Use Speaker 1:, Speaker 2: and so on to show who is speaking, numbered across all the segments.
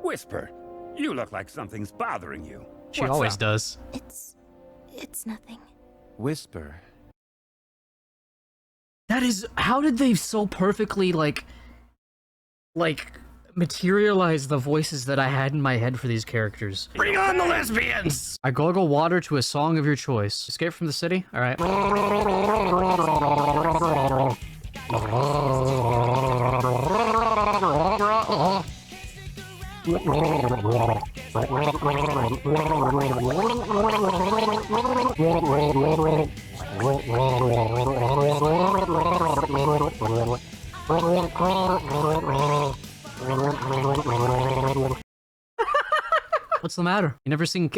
Speaker 1: Whisper, you look like something's bothering you.
Speaker 2: She
Speaker 1: What's
Speaker 2: always
Speaker 1: up?
Speaker 2: does.
Speaker 3: It's nothing.
Speaker 4: Whisper.
Speaker 2: That is, how did they so perfectly, like, materialize the voices that I had in my head for these characters?
Speaker 1: Bring on the lesbians!
Speaker 2: I gargle water to a song of your choice. Escape from the city? Alright. What's the matter? You never seen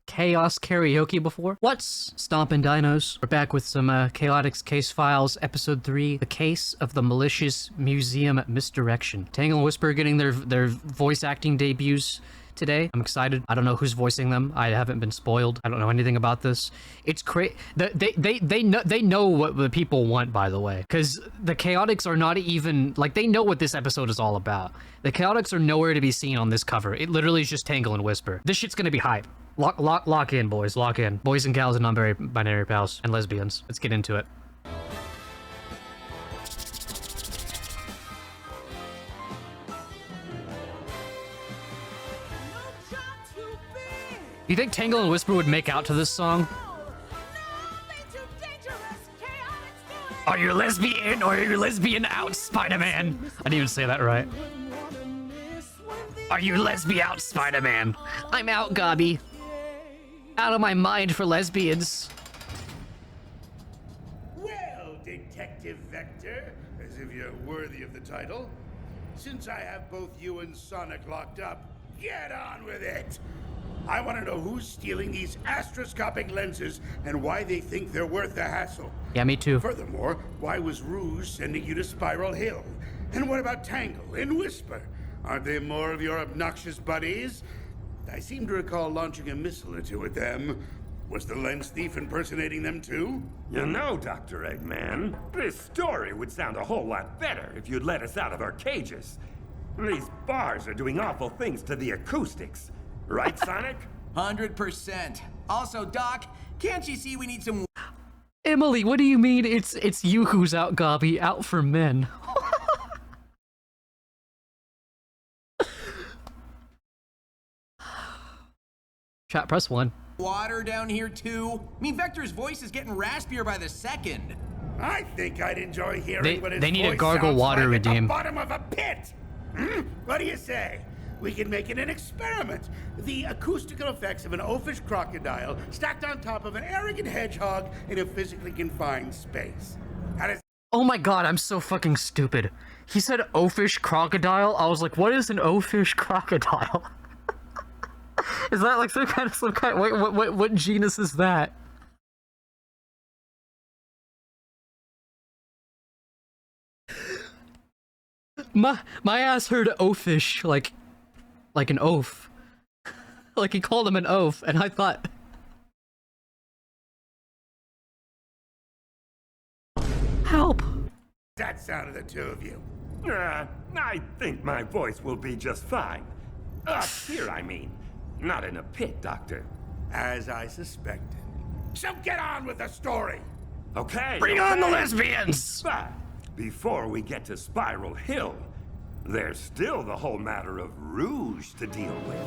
Speaker 2: Chaos Karaoke before? What's Stompin' Dinos? We're back with some Chaotix Casefiles, Episode 3, The Case of the Malicious Museum Misdirection. Tangle and Whisper getting their voice acting debuts today. I'm excited. I don't know who's voicing them. I haven't been spoiled. I don't know anything about this. It's crazy. They know what the people want, by the way, because the Chaotix are not even like, they know what this episode is all about. The Chaotix are nowhere to be seen on this cover. It literally is just Tangle and Whisper. This shit's gonna be hype. Lock in, boys. Lock in. Boys and gals and non-binary pals and lesbians. Let's get into it. You think Tangle and Whisper would make out to this song? Are you lesbian or are you lesbian out, Spider-Man? I didn't even say that right. Are you lesbian out, Spider-Man? I'm out, Gobby. Out of my mind for lesbians.
Speaker 5: Well, Detective Vector, as if you're worthy of the title. Since I have both you and Sonic locked up, get on with it! I want to know who's stealing these astroscopic lenses and why they think they're worth the hassle.
Speaker 2: Yeah, me too.
Speaker 5: Furthermore, why was Rouge sending you to Spiral Hill? And what about Tangle and Whisper? Aren't they more of your obnoxious buddies? I seem to recall launching a missile or two at them. Was the lens thief impersonating them too?
Speaker 1: You know, Dr. Eggman, this story would sound a whole lot better if you'd let us out of our cages. These bars are doing awful things to the acoustics. Right, Sonic?
Speaker 6: 100%. Also, Doc, can't you see we need some...
Speaker 2: Emily, what do you mean it's you who's out, Gobby? Out for men. Chat, press 1.
Speaker 6: water down here, too? I mean, Vector's voice is getting raspier by the second.
Speaker 5: I think I'd enjoy hearing what his
Speaker 2: they need a
Speaker 5: voice
Speaker 2: gargle
Speaker 5: sounds
Speaker 2: water
Speaker 5: like at
Speaker 2: redeem.
Speaker 5: the bottom of a pit. What do you say? We can make it an experiment. The acoustical effects of an oafish crocodile stacked on top of an arrogant hedgehog in a physically confined space. How does...
Speaker 2: Oh my god, I'm so fucking stupid. He said oafish crocodile. I was like, what is an oafish crocodile? Is that like some kind wait, what genus is that? My ass heard oafish like an oaf. Like he called him an oaf, and I thought, help.
Speaker 5: that sound of the two of you?
Speaker 1: I think my voice will be just fine. Up here, I mean. Not in a pit, Doctor.
Speaker 5: As I suspected. So get on with the story!
Speaker 1: Okay.
Speaker 2: Bring on the lesbians!
Speaker 1: But before we get to Spiral Hill, there's still the whole matter of Rouge to deal with.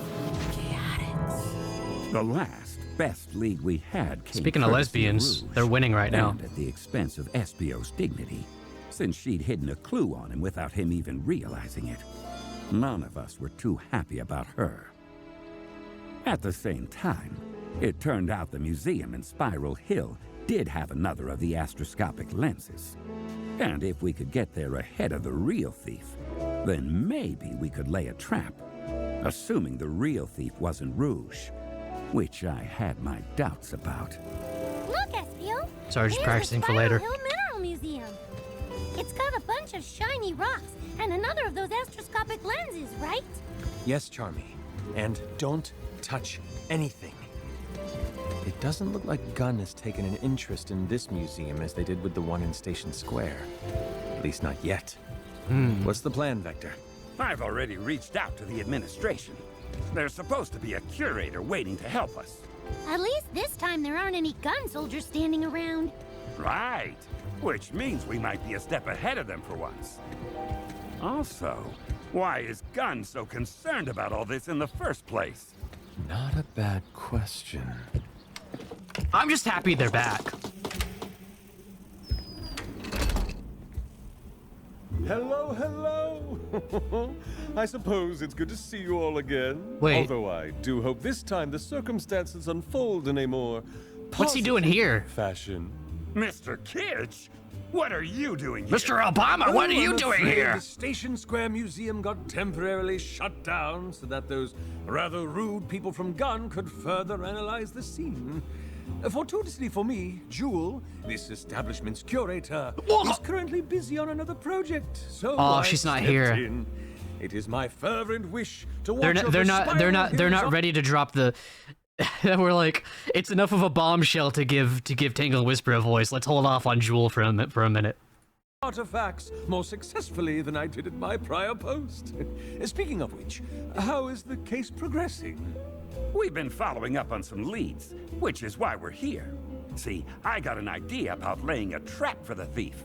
Speaker 1: The last best lead we had came
Speaker 2: Speaking of
Speaker 1: courtesy
Speaker 2: lesbians,
Speaker 1: Rouge,
Speaker 2: they're winning right now.
Speaker 1: and at the expense of Espio's dignity, since she'd hidden a clue on him without him even realizing it. None of us were too happy about her. At the same time, it turned out the museum in Spiral Hill did have another of the astroscopic lenses. And if we could get there ahead of the real thief, then maybe we could lay a trap, assuming the real thief wasn't Rouge, which I had my doubts about.
Speaker 3: Look, Espio.
Speaker 2: Sorry, just
Speaker 3: Here's
Speaker 2: practicing
Speaker 3: the
Speaker 2: for
Speaker 3: Spiral
Speaker 2: later.
Speaker 3: Hill Mineral Museum. It's got a bunch of shiny rocks and another of those astroscopic lenses, right?
Speaker 4: Yes, Charmy. And don't touch anything. It doesn't look like Gunn has taken an interest in this museum as they did with the one in Station Square. At least not yet. What's the plan, Vector?
Speaker 1: I've already reached out to the administration. There's supposed to be a curator waiting to help us.
Speaker 3: At least this time there aren't any gun soldiers standing around.
Speaker 1: Right. Which means we might be a step ahead of them for once. Also, why is Gunn so concerned about all this in the first place?
Speaker 4: Not a bad question.
Speaker 2: I'm just happy they're back.
Speaker 7: Hello, hello! I suppose it's good to see you all again.
Speaker 2: Wait.
Speaker 7: Although I do hope this time the circumstances unfold in a more
Speaker 2: What's he doing here?
Speaker 7: fashion.
Speaker 1: Mr. Kitsch? What are you doing here?
Speaker 2: Mr. Obama, what are you
Speaker 7: I'm
Speaker 2: doing
Speaker 7: afraid
Speaker 2: here?
Speaker 7: The Station Square Museum got temporarily shut down so that those rather rude people from Gunn could further analyze the scene. Fortuitously for me, Jewel, this establishment's curator, is currently busy on another project. So I
Speaker 2: she's not
Speaker 7: stepped
Speaker 2: here.
Speaker 7: in. It is my fervent wish to watch
Speaker 2: They're not ready to drop the. We're like, it's enough of a bombshell to give Tangle and Whisper a voice. Let's hold off on Jewel for a minute.
Speaker 7: artifacts more successfully than I did at my prior post. Speaking of which, how is the case progressing?
Speaker 1: We've been following up on some leads, which is why we're here. See, I got an idea about laying a trap for the thief.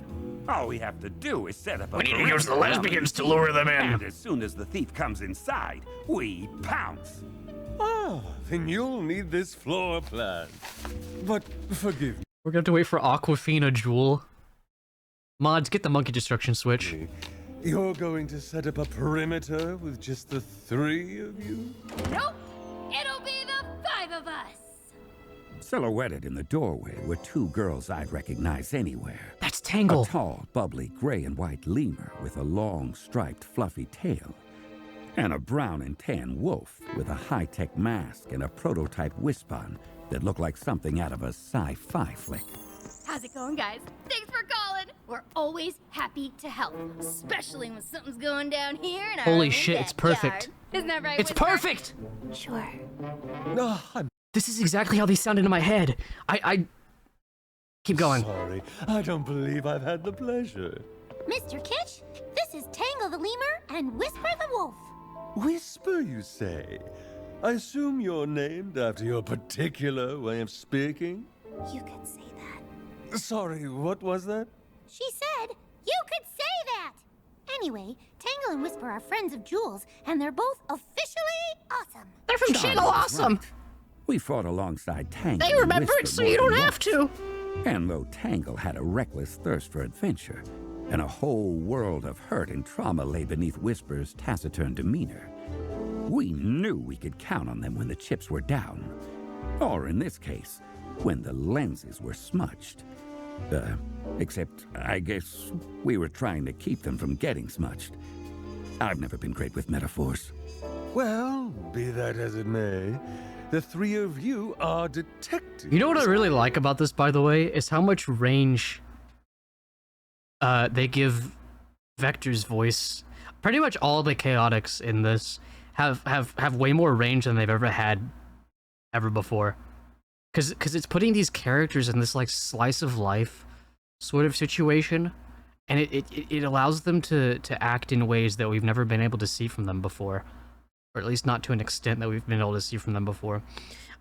Speaker 1: All we have to do is set up a...
Speaker 2: We need to use the lesbians to lure them in.
Speaker 1: And as soon as the thief comes inside, we pounce.
Speaker 7: Ah, then you'll need this floor plan. But forgive
Speaker 2: We're gonna have to wait for Aquafina Jewel. Mods, get the monkey destruction switch.
Speaker 7: me. You're going to set up a perimeter with just the three of you?
Speaker 3: Nope! It'll be the 5 of us!
Speaker 1: Silhouetted in the doorway were two girls I'd recognize anywhere.
Speaker 2: That's
Speaker 1: A
Speaker 2: Tangle.
Speaker 1: tall, bubbly gray and white lemur with a long, striped, fluffy tail. And a brown and tan wolf with a high-tech mask and a prototype Wispon that looked like something out of a sci-fi flick.
Speaker 8: How's it going, guys? Thanks for calling. We're always happy to help, especially when something's going down here in our
Speaker 2: Holy
Speaker 8: own
Speaker 2: shit, it's perfect.
Speaker 8: backyard. Isn't that right?
Speaker 2: It's
Speaker 8: Whisper?
Speaker 2: perfect!
Speaker 8: Sure.
Speaker 7: I'm
Speaker 2: This is exactly how they sounded in my head. I keep going.
Speaker 7: sorry. I don't believe I've had the pleasure.
Speaker 3: Mr. Kitsch, this is Tangle the Lemur and Whisper the Wolf.
Speaker 7: Whisper, you say? I assume you're named after your particular way of speaking?
Speaker 3: You could say that.
Speaker 7: Sorry, what was that?
Speaker 3: She said you could say that! Anyway, Tangle and Whisper are friends of Jules, and they're both officially awesome.
Speaker 2: They're from
Speaker 1: Charlie
Speaker 2: Channel
Speaker 1: was
Speaker 2: Awesome.
Speaker 1: right. We fought alongside Tangle.
Speaker 2: They
Speaker 1: and
Speaker 2: remember it,
Speaker 1: Whisper
Speaker 2: so
Speaker 1: more
Speaker 2: you
Speaker 1: than
Speaker 2: don't have
Speaker 1: once.
Speaker 2: to.
Speaker 1: And though Tangle had a reckless thirst for adventure, and a whole world of hurt and trauma lay beneath Whisper's taciturn demeanor, we knew we could count on them when the chips were down. Or in this case, when the lenses were smudged. Except, I guess, we were trying to keep them from getting smudged. I've never been great with metaphors.
Speaker 7: Well, be that as it may, the three of you are detectives.
Speaker 2: You know what I really like about this, by the way, is how much range they give Vector's voice. Pretty much all the Chaotix in this have way more range than they've ever had before. Because it's putting these characters in this like slice of life sort of situation, and it allows them to act in ways that we've never been able to see from them before, or at least not to an extent that we've been able to see from them before.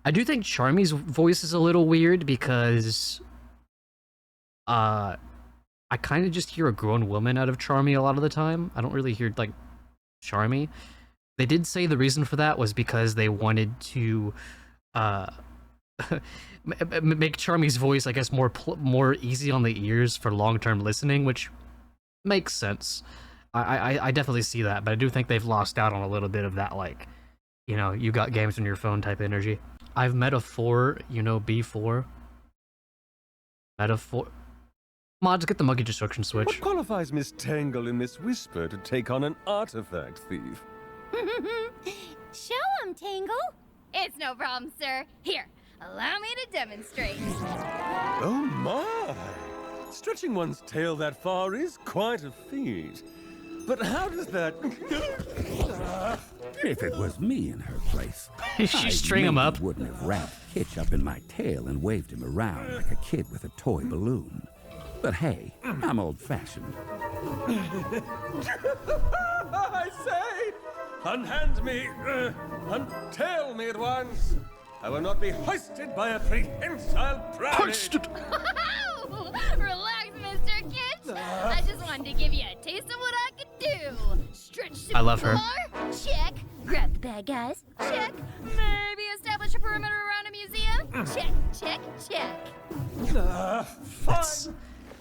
Speaker 2: I do think Charmy's voice is a little weird because I kind of just hear a grown woman out of Charmy a lot of the time. I don't really hear like Charmy. They did say the reason for that was because they wanted to make Charmy's voice, I guess, more easy on the ears for long-term listening, which makes sense. I definitely see that, but I do think they've lost out on a little bit of that, like, you know, you got games on your phone type energy. I've met a 4, you know, B4. Metaphor. Mods, get the monkey destruction switch.
Speaker 7: What qualifies Miss Tangle and Miss Whisper to take on an artifact thief?
Speaker 3: Show 'em, Tangle.
Speaker 8: It's no problem, sir. Here, allow me to demonstrate.
Speaker 7: Oh my! Stretching one's tail that far is quite a feat. But how does that...
Speaker 1: If it was me in her place,
Speaker 2: She
Speaker 1: I
Speaker 2: string him
Speaker 1: maybe
Speaker 2: up.
Speaker 1: wouldn't have wrapped Kitsch up in my tail and waved him around like a kid with a toy balloon. But hey, I'm old-fashioned.
Speaker 7: I say! Unhand me, untail me at once. I will not be hoisted by a prehensile brownie.
Speaker 2: Hoisted!
Speaker 8: Relax, Mr. Kitch. I just wanted to give you a taste of what I could do. Stretch to
Speaker 2: I love her.
Speaker 8: floor? Check. Grab the bad guys? Check. Maybe establish a perimeter around a museum? Check, check, check.
Speaker 7: Fine.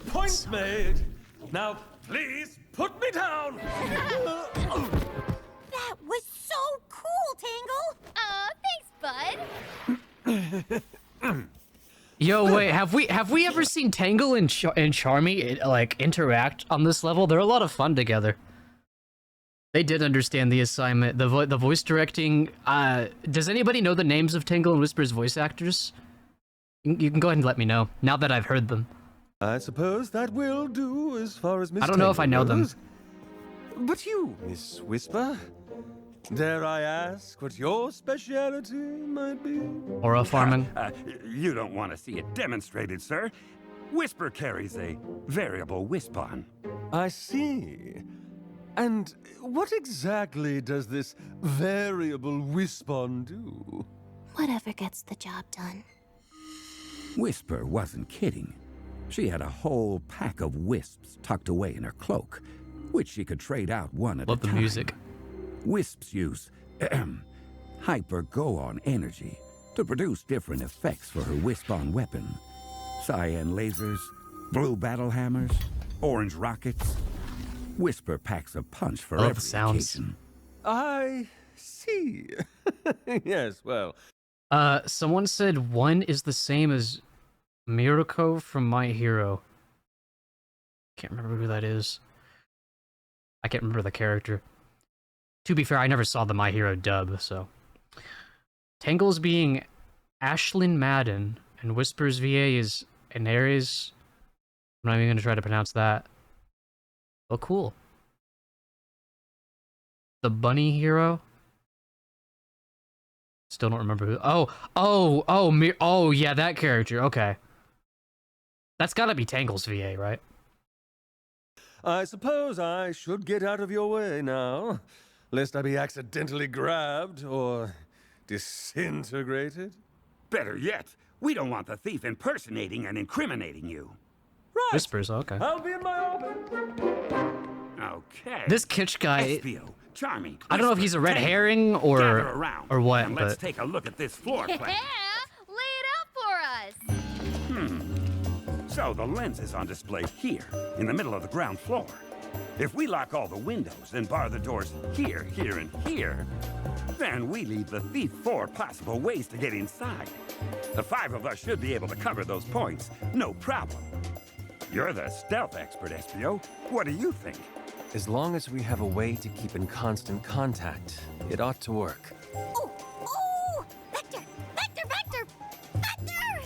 Speaker 7: Point made. Now, please put me down.
Speaker 3: That was so cool, Tangle!
Speaker 8: Thanks, bud.
Speaker 2: Yo, wait, have we ever seen Tangle and Charmy like interact on this level? They're a lot of fun together. They did understand the assignment. The voice directing. Does anybody know the names of Tangle and Whisper's voice actors? You can go ahead and let me know now that I've heard them.
Speaker 7: I suppose that will do as far as Miss
Speaker 2: I don't know if I know them.
Speaker 7: goes. But you, Miss Whisper, dare I ask what your speciality might be?
Speaker 2: Aura farming.
Speaker 1: You don't want to see it demonstrated, sir. Whisper carries a variable Wispon.
Speaker 7: I see. And what exactly does this variable Wispon do?
Speaker 3: Whatever gets the job done.
Speaker 1: Whisper wasn't kidding. She had a whole pack of wisps tucked away in her cloak, which she could trade out one at
Speaker 2: Love
Speaker 1: a
Speaker 2: the
Speaker 1: time.
Speaker 2: music.
Speaker 1: Wisps use hyper-go-on energy to produce different effects for her Wispon weapon. Cyan lasers, blue battle hammers, orange rockets. Whisper packs a punch for
Speaker 2: I love
Speaker 1: every
Speaker 2: the sounds.
Speaker 1: occasion.
Speaker 7: I see. Yes, well,
Speaker 2: Someone said one is the same as Mirako from My Hero. Can't remember who that is. I can't remember the character. To be fair, I never saw the My Hero dub, so. Tangle's being Ashlyn Madden, and Whisper's VA is Inares. I'm not even going to try to pronounce that. Oh, cool. The Bunny Hero? Still don't remember who. Oh, yeah, that character. Okay. That's gotta be Tangle's VA, right?
Speaker 7: I suppose I should get out of your way now, lest I be accidentally grabbed or disintegrated.
Speaker 1: Better yet, we don't want the thief impersonating and incriminating you.
Speaker 7: Right.
Speaker 2: Whispers, okay.
Speaker 7: I'll be in my orbit.
Speaker 1: Okay.
Speaker 2: This Kitch guy,
Speaker 1: Espio, Charmy,
Speaker 2: I don't know if
Speaker 1: Whisper,
Speaker 2: he's a red
Speaker 1: Tangle.
Speaker 2: herring
Speaker 1: Gather around,
Speaker 2: or what,
Speaker 1: and let's
Speaker 2: but
Speaker 1: take a look at this floor
Speaker 8: Yeah,
Speaker 1: plan.
Speaker 8: lay it out for us.
Speaker 1: So the lens is on display here, in the middle of the ground floor. If we lock all the windows and bar the doors here, here, and here, then we leave the thief 4 possible ways to get inside. The 5 of us should be able to cover those points, no problem. You're the stealth expert, Espio. What do you think?
Speaker 4: As long as we have a way to keep in constant contact, it ought to work.
Speaker 3: Oh! Vector! Vector! Vector! Vector!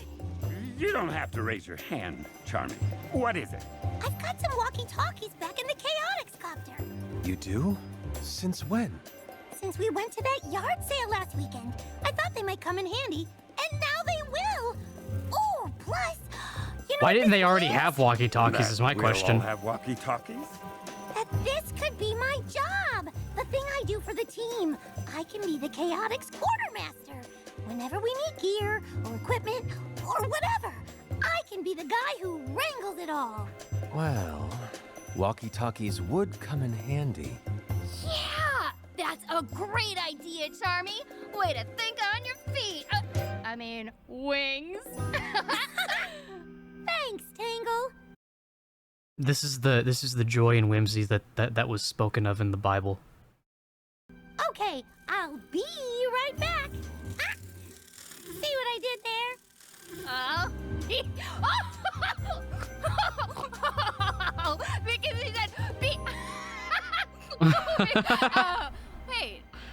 Speaker 1: You don't have to raise your hand, Charmy. What is it?
Speaker 3: I've got some walkie-talkies back in the Chaotix copter.
Speaker 4: You do? Since when?
Speaker 3: Since we went to that yard sale last weekend, I thought they might come in handy, and now they will. Oh, plus, you know
Speaker 2: why didn't they
Speaker 3: this
Speaker 2: already
Speaker 3: means?
Speaker 2: have walkie-talkies
Speaker 1: That
Speaker 2: is my
Speaker 1: we'll
Speaker 2: question.
Speaker 1: all have walkie-talkies?
Speaker 3: That this could be my job. The thing I do for the team. I can be the Chaotix quartermaster. Whenever we need gear or equipment or whatever, I can be the guy who wrangles it all.
Speaker 4: Well, walkie-talkies would come in handy.
Speaker 8: Yeah, that's a great idea, Charmy. Way to think on your feet. I mean, wings.
Speaker 3: Thanks, Tangle.
Speaker 2: This is the joy and whimsy that was spoken of in the Bible.
Speaker 3: Okay, I'll be right back. Ah, see what I did there?
Speaker 8: Oh. Because he said, wait,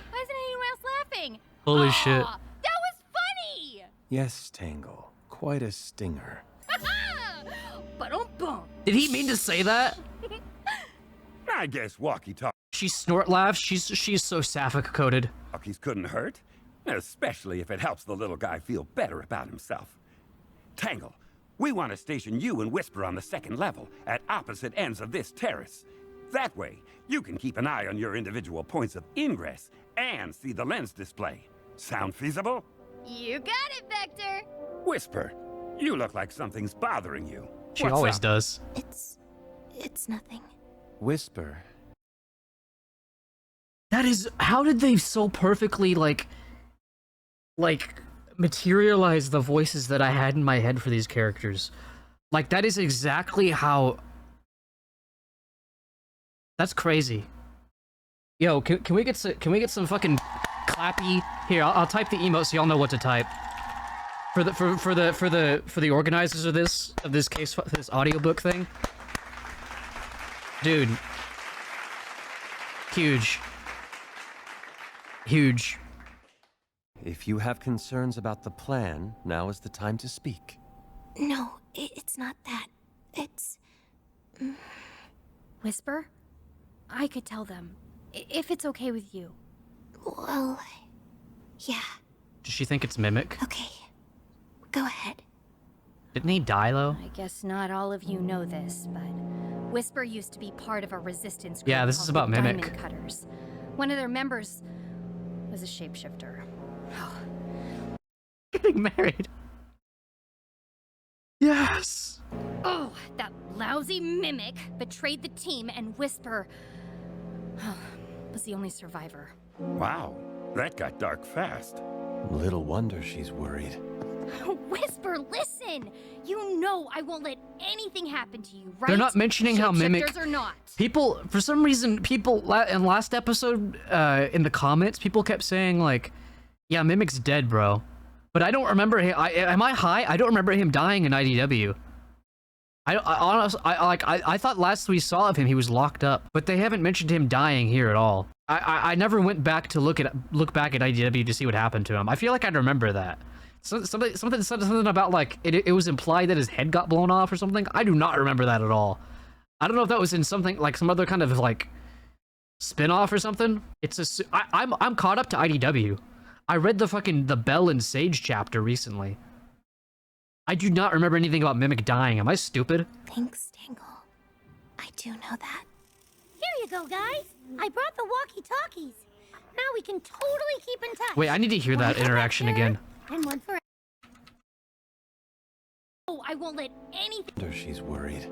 Speaker 8: why isn't anyone else laughing?
Speaker 2: Holy shit.
Speaker 8: That was funny.
Speaker 4: Yes, Tangle. Quite a stinger.
Speaker 8: Ba-dum-bum.
Speaker 2: Did he mean to say that?
Speaker 1: I guess walkie-talkies
Speaker 2: She snort laughs. She's so sapphic coded.
Speaker 1: couldn't hurt, especially if it helps the little guy feel better about himself. Tangle, we want to station you and Whisper on the 2nd level, at opposite ends of this terrace. That way, you can keep an eye on your individual points of ingress and see the lens display. Sound feasible?
Speaker 8: You got it, Vector.
Speaker 1: Whisper, you look like something's bothering you.
Speaker 2: She
Speaker 1: What's
Speaker 2: always
Speaker 1: up?
Speaker 2: does.
Speaker 3: It's nothing.
Speaker 4: Whisper.
Speaker 2: That is, how did they so perfectly like materialize the voices that I had in my head for these characters? Like, that is exactly how. That's crazy. Yo, can we get some fucking clappy here? I'll type the emote so y'all know what to type. For the organizers of this case, for this audiobook thing. Dude. Huge. Huge.
Speaker 4: If you have concerns about the plan, now is the time to speak.
Speaker 3: No, it's not that. It's...
Speaker 8: Whisper? I could tell them, if it's okay with you.
Speaker 3: Well... yeah.
Speaker 2: Does she think it's Mimic?
Speaker 3: Okay. Go ahead.
Speaker 2: Didn't he die, though?
Speaker 8: I guess not all of you know this, but Whisper used to be part of a resistance group
Speaker 2: Yeah, this is
Speaker 8: called
Speaker 2: about
Speaker 8: the
Speaker 2: Mimic.
Speaker 8: Diamond Cutters. One of their members was a shapeshifter.
Speaker 2: Getting married. Yes!
Speaker 8: Oh, that lousy Mimic betrayed the team, and Whisper was the only survivor.
Speaker 1: Wow, that got dark fast.
Speaker 4: Little wonder she's worried.
Speaker 8: Whisper, listen! You know I won't let anything happen to you, right?
Speaker 2: They're not mentioning how Mimic...
Speaker 8: Shapeshifters or not.
Speaker 2: People, for some reason, in last episode, in the comments, people kept saying, like, yeah, Mimic's dead, bro. But I don't remember him. Am I high? I don't remember him dying in IDW. I honestly, I thought last we saw of him, he was locked up. But they haven't mentioned him dying here at all. I never went back to look back at IDW to see what happened to him. I feel like I'd remember that. Something about, like, it was implied that his head got blown off or something. I do not remember that at all. I don't know if that was in something, like, some other kind of, like, spin-off or something. I'm caught up to IDW. I read the Bell and Sage chapter recently. I do not remember anything about Mimic dying. Am I stupid?
Speaker 3: Thanks, Tangle. I do know that. Here you go, guys. I brought the walkie-talkies. Now we can totally keep in touch.
Speaker 2: Wait, I need to hear that interaction again.
Speaker 3: And one for...
Speaker 8: Oh, I won't let anything...
Speaker 4: Wonder she's worried.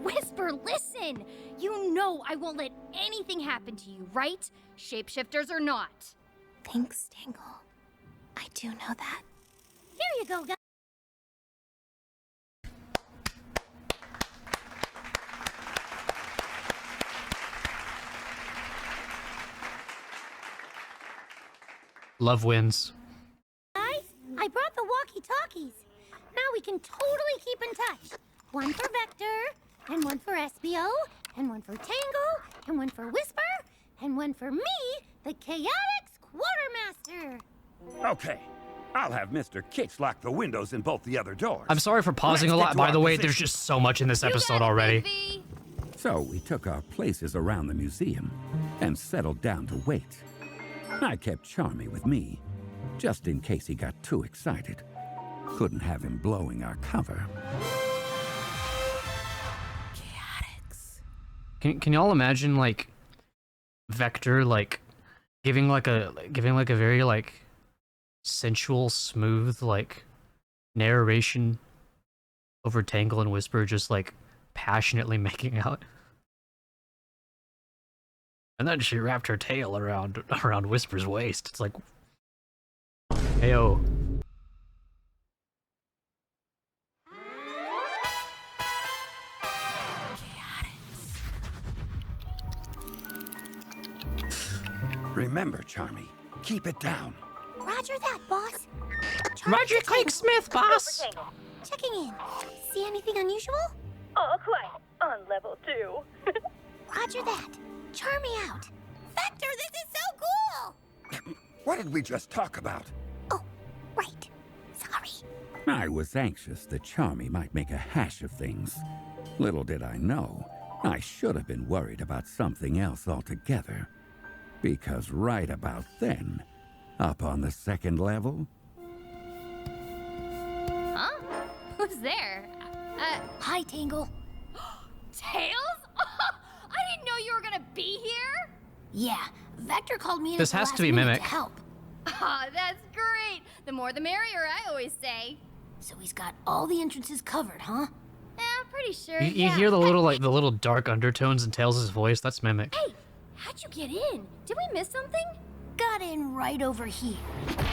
Speaker 8: Whisper, listen! You know I won't let anything happen to you, right? Shapeshifters or not.
Speaker 3: Thanks, Tangle. I do know that. Here you go, guys.
Speaker 2: Love wins.
Speaker 3: Guys, I brought the walkie-talkies. Now we can totally keep in touch. One for Vector, and one for SBO, and one for Tangle, and one for Whisper, and one for me, the Chaotix Quartermaster.
Speaker 1: Okay, I'll have Mr. Kitch lock the windows in both the other doors.
Speaker 2: I'm sorry for pausing
Speaker 1: Let's
Speaker 2: a
Speaker 1: get
Speaker 2: lot,
Speaker 1: to
Speaker 2: by
Speaker 1: our
Speaker 2: the way.
Speaker 1: position.
Speaker 2: There's just so much in this
Speaker 8: You
Speaker 2: episode
Speaker 8: got it,
Speaker 2: already.
Speaker 8: Big V.
Speaker 1: So we took our places around the museum and settled down to wait. I kept Charmy with me, just in case he got too excited. Couldn't have him blowing our cover.
Speaker 2: Can y'all imagine, like, Vector, like, giving like a very, like, sensual, smooth, like, narration over Tangle and Whisper, just, like, passionately making out? And then she wrapped her tail around Whisper's waist. It's like, heyo.
Speaker 1: Remember, Charmy, keep it down.
Speaker 3: Roger that, boss.
Speaker 2: Roger Craig Smith, boss!
Speaker 3: Checking in. See anything unusual?
Speaker 9: All quiet on level 2.
Speaker 3: Roger that. Charmy out. Vector, this is so cool!
Speaker 1: What did we just talk about?
Speaker 3: Oh, right. Sorry.
Speaker 1: I was anxious that Charmy might make a hash of things. Little did I know, I should have been worried about something else altogether. Because right about then, up on the second level...
Speaker 8: Huh? Who's there?
Speaker 3: Hi, Tangle.
Speaker 8: Tails? I didn't know you were gonna be here?
Speaker 3: Yeah, Vector called me in
Speaker 2: This
Speaker 3: at the
Speaker 2: has
Speaker 3: last
Speaker 2: to be
Speaker 3: minute
Speaker 2: Mimic.
Speaker 3: to help.
Speaker 8: Ah, that's great. The more the merrier, I always say.
Speaker 3: So he's got all the entrances covered, huh?
Speaker 8: I'm pretty sure.
Speaker 2: You
Speaker 8: yeah.
Speaker 2: hear the little dark undertones in Tails' voice? That's Mimic.
Speaker 8: Hey, how'd you get in? Did we miss something?
Speaker 3: Got in right over here.
Speaker 8: Ugh,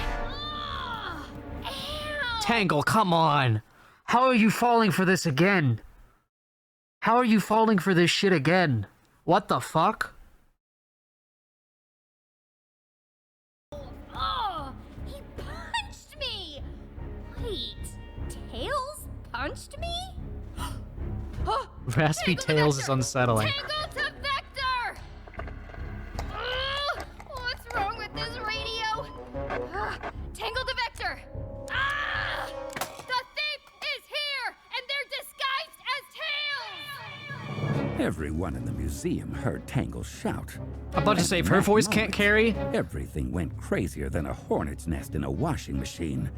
Speaker 8: ow!
Speaker 2: Tangle, come on! How are you falling for this again? How are you falling for this shit again? What the fuck?
Speaker 8: Oh, he punched me! Wait, Tails punched me? Oh,
Speaker 2: Raspy
Speaker 8: Tangle to
Speaker 2: Tails is
Speaker 8: Vector!
Speaker 2: unsettling.
Speaker 8: Tangle to Vector! Ugh, what's wrong with this radio? Tangle to Vector! Ah! The thief is here, and they're disguised as Tails!
Speaker 1: Everyone in the museum heard Tangle shout.
Speaker 2: I'm about to say, if her
Speaker 1: At that
Speaker 2: voice can't
Speaker 1: moment,
Speaker 2: carry,
Speaker 1: Everything went crazier than a hornet's nest in a washing machine,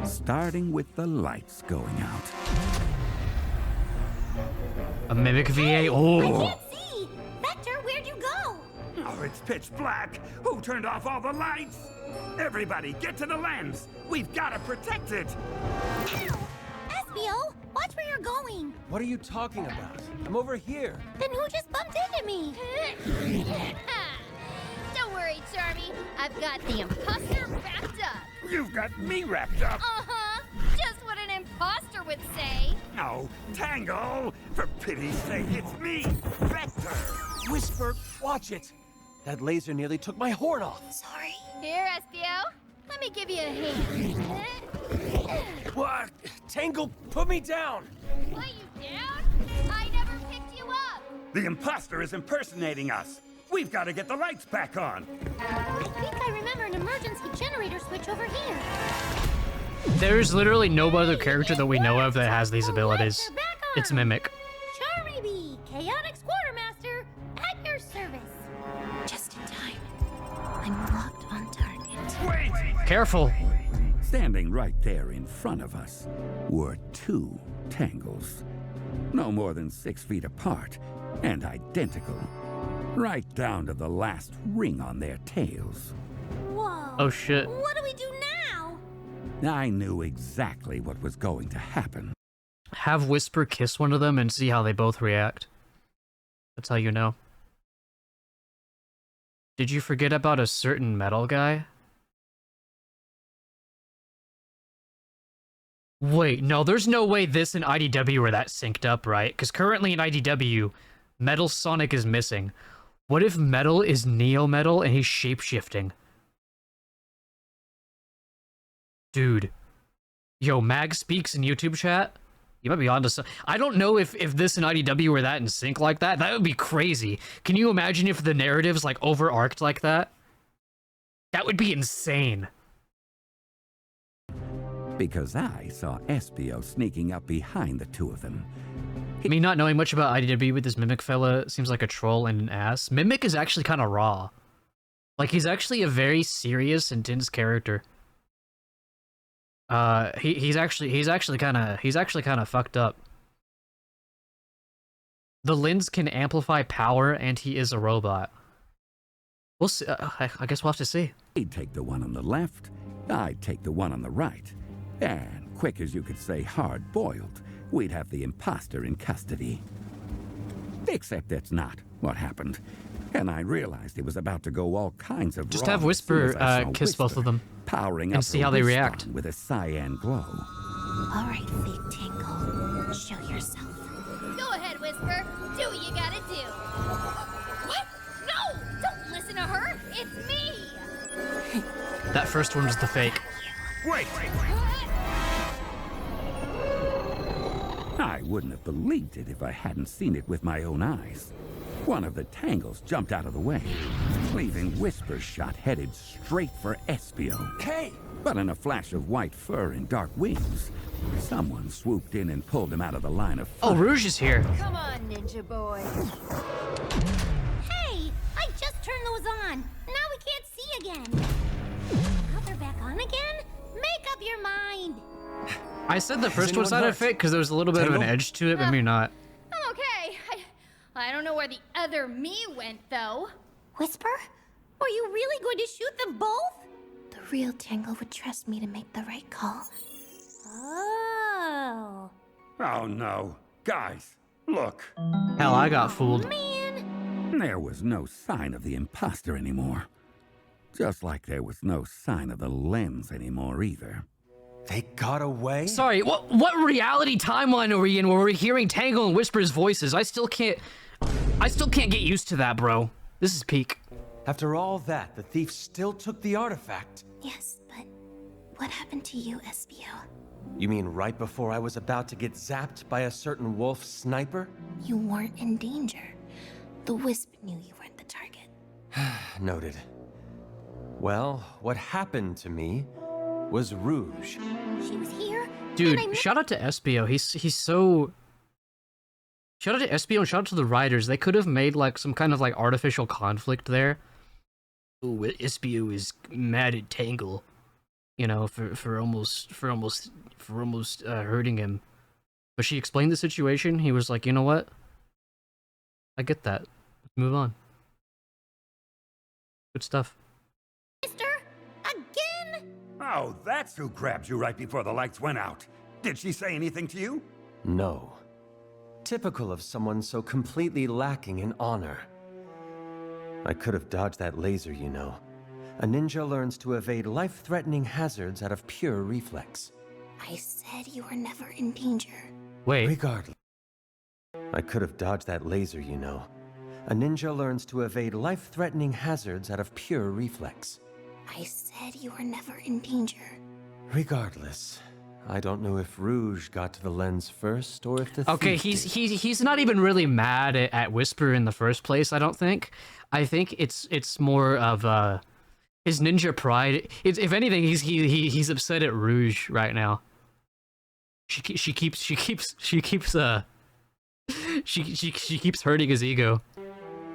Speaker 1: starting with the lights going out.
Speaker 2: a Mimic VA.
Speaker 3: I
Speaker 2: Oh,
Speaker 3: can't see! Vector, where'd you go?
Speaker 5: Oh, it's pitch black. Who turned off all the lights? Everybody, get to the lens. We've got to protect it.
Speaker 3: Espio, watch where you're going.
Speaker 4: What are you talking about? I'm over here.
Speaker 3: Then who just bumped into me?
Speaker 8: Don't worry, Charmy. I've got the imposter wrapped up.
Speaker 5: You've got me wrapped up.
Speaker 8: Uh-huh. Just what an imposter would say.
Speaker 5: No, Tangle. For pity's sake, it's me, Vector.
Speaker 4: Whisper, watch it. That laser nearly took my horn off.
Speaker 3: Sorry.
Speaker 8: Here, Espio. Let me give you a hand.
Speaker 4: What? Tangle, put me down.
Speaker 8: What, you down? I never picked you up.
Speaker 5: The imposter is impersonating us. We've got to get the lights back on.
Speaker 3: I think I remember an emergency generator switch over here.
Speaker 2: there's literally no other character that we know of that has these abilities.
Speaker 3: Lights are back on.
Speaker 2: It's Mimic.
Speaker 3: Charmy B, Chaotix Quartermaster, at your service. Just in time. I'm locked on target.
Speaker 5: Wait!
Speaker 2: Careful.
Speaker 1: Standing right there in front of us were two Tangles, no more than 6 feet apart and identical, right down to the last ring on their tails.
Speaker 3: Whoa.
Speaker 2: Oh shit.
Speaker 3: What do we do now?
Speaker 1: I knew exactly what was going to happen.
Speaker 2: Have Whisper kiss one of them and see how they both react. That's how you know. Did you forget about a certain metal guy? Wait, no, there's no way this and IDW are that synced up, right? Because currently in IDW, Metal Sonic is missing. What if Metal is Neo Metal and he's shapeshifting? Dude. Yo, Mag speaks in YouTube chat? You might be onto some. I don't know if this and IDW were that in sync like that. That would be crazy. Can you imagine if the narrative's like over-arced like that? That would be insane.
Speaker 1: Because I saw Espio sneaking up behind the two of them.
Speaker 2: Me not knowing much about IDW with this Mimic fella seems like a troll and an ass. Mimic is actually kind of raw. Like, he's actually a very serious, intense character. He's actually kind of fucked up. The lens can amplify power, and he is a robot. We'll see. I guess we'll have to see.
Speaker 1: He'd take the one on the left, I'd take the one on the right. And quick as you could say hard-boiled, we'd have the imposter in custody. Except that's not what happened. And I realized it was about to go all kinds of
Speaker 2: Just
Speaker 1: wrong
Speaker 2: have
Speaker 1: as soon as
Speaker 2: Whisper
Speaker 1: I saw
Speaker 2: kiss both of them
Speaker 1: powering
Speaker 2: and
Speaker 1: up
Speaker 2: see
Speaker 1: her
Speaker 2: how they
Speaker 1: wrist
Speaker 2: react.
Speaker 1: on with a cyan glow.
Speaker 3: All right, fake Tingle. Show yourself.
Speaker 8: Go ahead, Whisper. Do what you gotta do. What? No! Don't listen to her. It's me.
Speaker 2: That first one was the fake.
Speaker 5: Wait!
Speaker 1: I wouldn't have believed it if I hadn't seen it with my own eyes. One of the Tangles jumped out of the way, leaving Whisper's shot headed straight for Espio.
Speaker 4: Hey!
Speaker 1: But in a flash of white fur and dark wings, someone swooped in and pulled him out of the line of fire.
Speaker 2: Oh, Rouge is here.
Speaker 9: Come on, Ninja Boy.
Speaker 3: Hey, I just turned those on. Now we can't see again. Now they're back on again? Make up your mind.
Speaker 2: I said the first one
Speaker 4: anyone
Speaker 2: sounded
Speaker 4: hurt?
Speaker 2: fake because there was a little bit of an
Speaker 4: Tangle?
Speaker 2: edge to it, but maybe not.
Speaker 8: I'm okay. I don't know where the other me went, though.
Speaker 3: Whisper? Are you really going to shoot them both? The real Tangle would trust me to make the right call. Oh.
Speaker 1: Oh no. Guys, look.
Speaker 2: Hell, I got fooled.
Speaker 3: Man.
Speaker 1: There was no sign of the imposter anymore. Just like there was no sign of the lens anymore either.
Speaker 4: They got away?
Speaker 2: Sorry, what reality timeline are we in where we're hearing Tangle and Whisper's voices? I still can't get used to that, bro. This is peak.
Speaker 4: After all that, the thief still took the artifact.
Speaker 3: Yes, but what happened to you, SBO?
Speaker 4: You mean right before I was about to get zapped by a certain wolf sniper?
Speaker 3: You weren't in danger. The Wisp knew you weren't the target.
Speaker 4: Noted. Well, what happened to me was Rouge.
Speaker 3: She was here.
Speaker 2: Dude, shout out to SBO. He's so... Shout out to SBO and shout out to the writers. They could have made like some kind of like artificial conflict there. Ooh, SBO is mad at Tangle, you know, for almost hurting him. But she explained the situation. He was like, you know what? I get that. Let's move on. Good stuff.
Speaker 3: Mister, again?
Speaker 1: Oh, that's who grabbed you right before the lights went out. Did she say anything to you?
Speaker 4: No. Typical of someone so completely lacking in honor. I could have dodged that laser, you know. A ninja learns to evade life-threatening hazards out of pure reflex.
Speaker 3: I said you were never in danger.
Speaker 2: Wait.
Speaker 4: Regardless. I could have dodged that laser, you know. A ninja learns to evade life-threatening hazards out of pure reflex.
Speaker 3: I said you were never in danger.
Speaker 4: Regardless, I don't know if Rouge got to the lens first or if the
Speaker 2: Okay,
Speaker 4: thief did.
Speaker 2: he's not even really mad at Whisper in the first place, I don't think. I think it's more of his ninja pride. If anything, he's upset at Rouge right now. She keeps hurting his ego.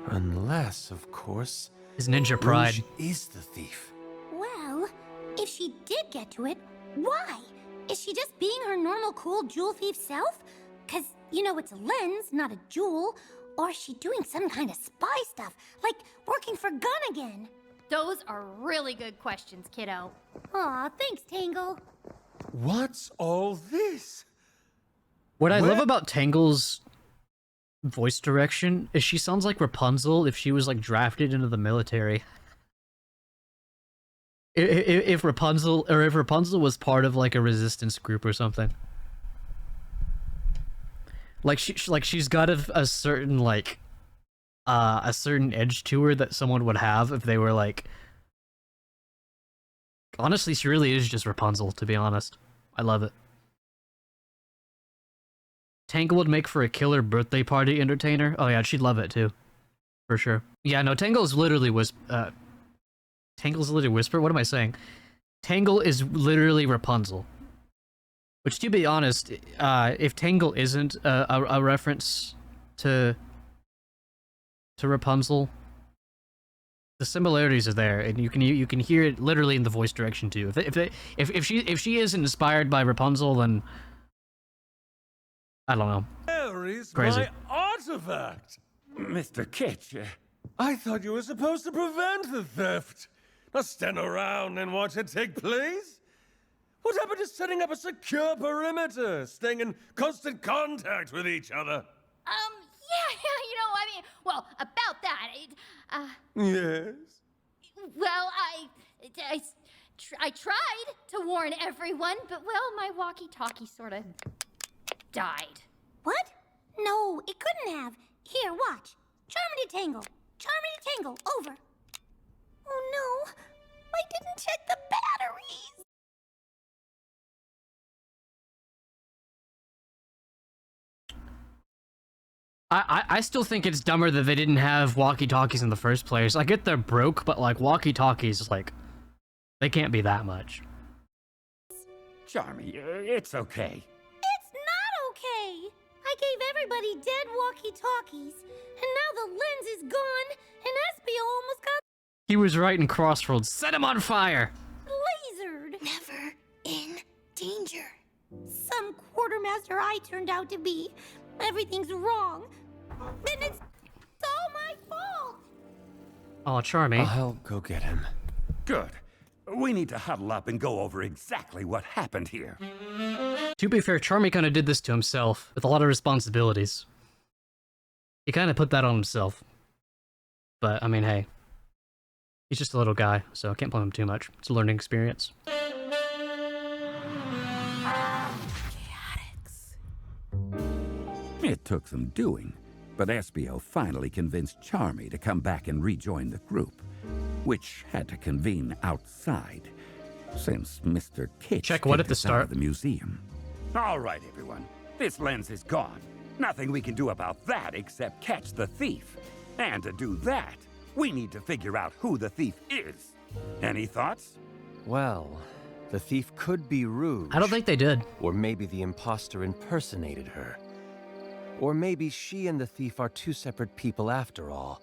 Speaker 4: Unless, of course,
Speaker 2: His ninja pride.
Speaker 4: Rouge is the thief.
Speaker 3: Well, if she did get to it, why? Is she just being her normal cool jewel thief self? 'Cause, you know, it's a lens, not a jewel. Or is she doing some kind of spy stuff, like working for Gun again?
Speaker 8: Those are really good questions, kiddo.
Speaker 3: Aw, thanks, Tangle.
Speaker 7: What's all this?
Speaker 2: What I love about Tangle's voice direction is she sounds like Rapunzel if she was like drafted into the military. If Rapunzel was part of like a resistance group or something. Like she's got a certain like a certain edge to her that someone would have if they were like. Honestly, she really is just Rapunzel, to be honest. I love it. Tangle would make for a killer birthday party entertainer. Oh yeah, she'd love it too, for sure. Yeah, no, Tangle's literally Tangle's literally Whisper. What am I saying? Tangle is literally Rapunzel. Which, to be honest, if Tangle isn't a reference to Rapunzel, the similarities are there, and you can hear it literally in the voice direction too. If she isn't inspired by Rapunzel, then I don't know.
Speaker 7: Where is
Speaker 2: Crazy.
Speaker 7: my artifact?
Speaker 1: Mr. Kitch,
Speaker 7: I thought you were supposed to prevent the theft, not stand around and watch it take place. What happened to setting up a secure perimeter, staying in constant contact with each other?
Speaker 8: Yeah, you know, I mean, well, about that,
Speaker 7: Yes?
Speaker 8: well, I tried to warn everyone, but, well, my walkie-talkie sort of died.
Speaker 3: What? No, it couldn't have. Here, watch. Charmity Tangle. Charmity Tangle, over. Oh no, I didn't check the batteries.
Speaker 2: I still think it's dumber that they didn't have walkie-talkies in the first place. I get they're broke, but like walkie-talkies, like, they can't be that much.
Speaker 1: Charmy, it's okay.
Speaker 3: It's not okay. I gave everybody dead walkie-talkies, and now the lens is gone, and Espio almost got
Speaker 2: He was right in Crossroads. Set him on fire!
Speaker 3: lasered. Never in danger. Some quartermaster I turned out to be. Everything's wrong. And it's
Speaker 2: Oh, Charmy.
Speaker 4: I'll go get him.
Speaker 1: Good. We need to huddle up and go over exactly what happened here.
Speaker 2: To be fair, Charmy kind of did this to himself with a lot of responsibilities. He kind of put that on himself. But, I mean, hey. He's just a little guy, so I can't blame him too much. It's a learning experience.
Speaker 1: It took some doing, but Espio finally convinced Charmy to come back and rejoin the group, which had to convene outside, since Mr. Kitsch
Speaker 2: Check what at
Speaker 1: kicked
Speaker 2: the
Speaker 1: us out
Speaker 2: start?
Speaker 1: of the museum. All right, everyone. This lens is gone. Nothing we can do about that except catch the thief. And to do that, we need to figure out who the thief is. Any thoughts?
Speaker 4: Well, the thief could be Rouge.
Speaker 2: I don't think they did.
Speaker 4: Or maybe the imposter impersonated her. Or maybe she and the thief are two separate people after all.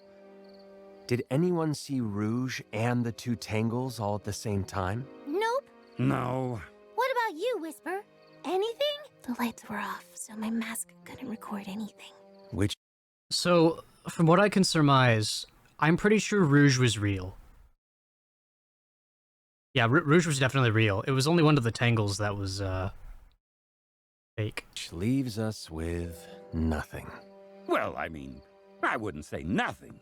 Speaker 4: Did anyone see Rouge and the two Tangles all at the same time?
Speaker 3: Nope.
Speaker 1: No.
Speaker 3: What about you, Whisper? Anything? The lights were off, so my mask couldn't record anything.
Speaker 4: Which...
Speaker 2: So, from what I can surmise, I'm pretty sure Rouge was real. Yeah, Rouge was definitely real. It was only one of the Tangles that was, fake.
Speaker 4: Which leaves us with nothing.
Speaker 1: Well, I mean, I wouldn't say nothing.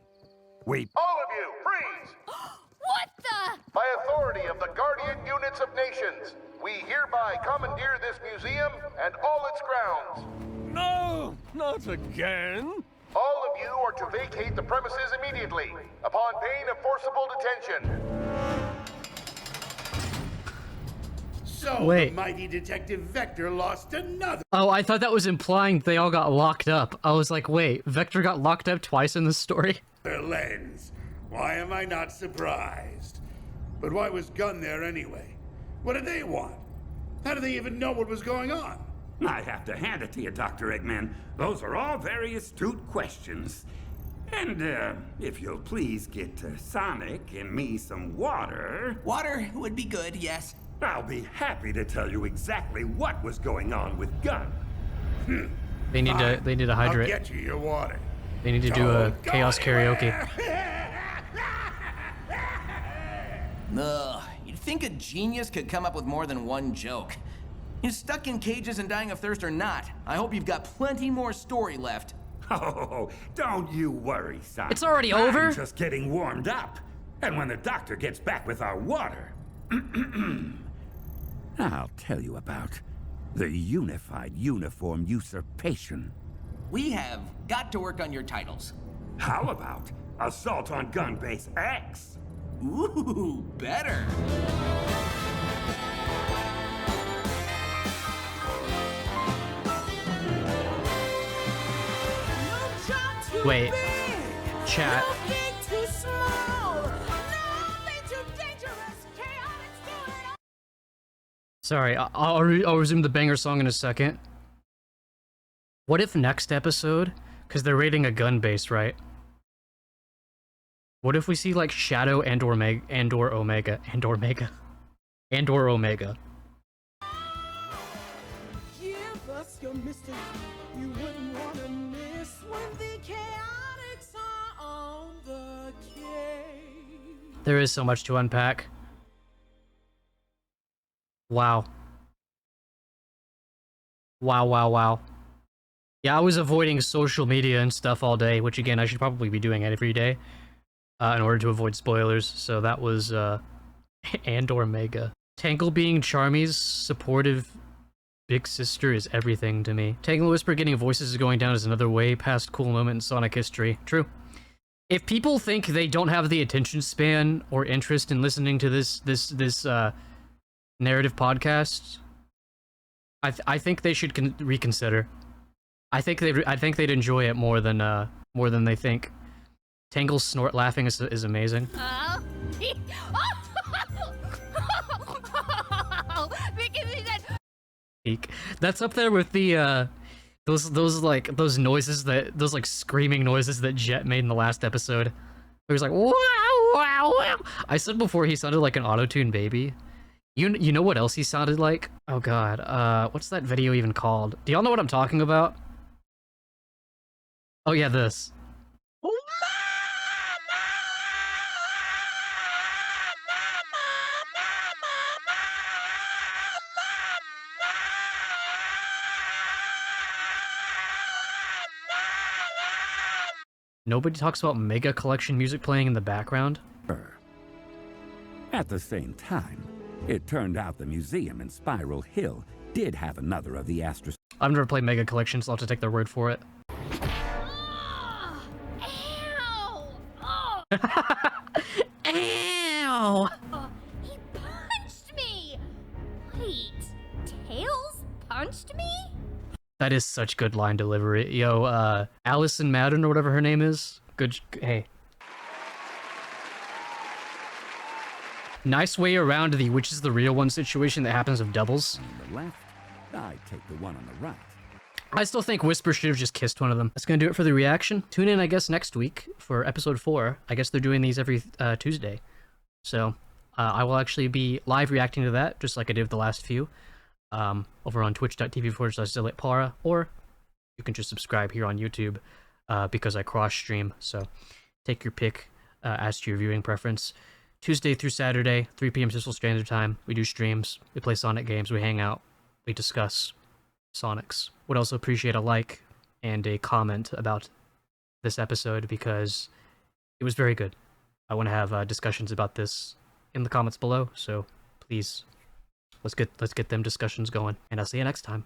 Speaker 1: We...
Speaker 10: All of you, freeze!
Speaker 8: What the?
Speaker 10: By authority of the Guardian Units of Nations, we hereby commandeer this museum and all its grounds.
Speaker 7: No, not again.
Speaker 10: All of you are to vacate the premises immediately, upon pain of forcible detention.
Speaker 5: So,
Speaker 2: Wait.
Speaker 5: the mighty Detective Vector lost another
Speaker 2: Oh, I thought that was implying they all got locked up. I was like, wait, Vector got locked up twice in this story?
Speaker 5: lens. Why am I not surprised? But why was Gunn there anyway? What did they want? How do they even know what was going on?
Speaker 1: I have to hand it to you, Dr. Eggman. Those are all very astute questions. And, if you'll please get Sonic and me some water,
Speaker 6: Water would be good, yes.
Speaker 1: I'll be happy to tell you exactly what was going on with Gunn.
Speaker 2: They need to hydrate.
Speaker 5: I'll get you your water.
Speaker 2: They need to do a
Speaker 5: Don't go
Speaker 2: chaos karaoke.
Speaker 6: Ugh, you'd think a genius could come up with more than one joke. You're stuck in cages and dying of thirst or not. I hope you've got plenty more story left.
Speaker 1: Oh, don't you worry, son.
Speaker 2: It's already over?
Speaker 1: I'm just getting warmed up. And when the doctor gets back with our water, I'll tell you about the Unified Uniform Usurpation.
Speaker 6: We have got to work on your titles.
Speaker 1: How about Assault on Gun Base X?
Speaker 6: Ooh, better.
Speaker 2: Wait, chat. Sorry, I'll resume the banger song in a second. What if next episode, because they're raiding a gun base, right? What if we see like Shadow and Omega.
Speaker 11: Give us your mystery. You wouldn't want to miss when the Chaotix are on the case.
Speaker 2: There is so much to unpack. Wow. Wow. Yeah, I was avoiding social media and stuff all day, which again, I should probably be doing it every day in order to avoid spoilers. So that was and Omega. Tangle being Charmy's supportive big sister is everything to me. Tangle Whisper getting voices is going down is another way past cool moment in Sonic history. True. If people think they don't have the attention span or interest in listening to this narrative podcast, I think they should reconsider. I think they'd enjoy it more than they think. Tangle's snort laughing is amazing.
Speaker 8: Because he said,
Speaker 2: Peak. That's up there with the those noises those screaming noises that Jet made in the last episode. It was like wow wow wow. I said before he sounded like an auto-tune baby. You know what else he sounded like? Oh god, what's that video even called? Do y'all know what I'm talking about? Oh yeah, this. nobody talks about Mega Collection music playing in the background.
Speaker 1: Her. At the same time, it turned out the museum in Spiral Hill did have another of the Astros.
Speaker 2: I've never played Mega Collection, so I'll have to take their word for it.
Speaker 8: Ow! Oh,
Speaker 2: Ow!
Speaker 8: he punched me! Wait, Tails punched me?
Speaker 2: That is such good line delivery. Yo, Allison Madden or whatever her name is. Hey. Nice way around the which is the real one situation that happens with doubles.
Speaker 1: On the left, I take the one on the right.
Speaker 2: I still think Whisper should have just kissed one of them. That's gonna do it for the reaction. Tune in, I guess, next week for episode 4. I guess they're doing these every Tuesday. So, I will actually be live reacting to that, just like I did with the last few. Over on twitch.tv/ZealotPara, or you can just subscribe here on YouTube because I cross-stream, so take your pick as to your viewing preference. Tuesday through Saturday, 3 p.m. Central Standard Time, we do streams, we play Sonic games, we hang out, we discuss Sonics. Would also appreciate a like and a comment about this episode because it was very good. I want to have discussions about this in the comments below, so please let's get them discussions going, and I'll see you next time.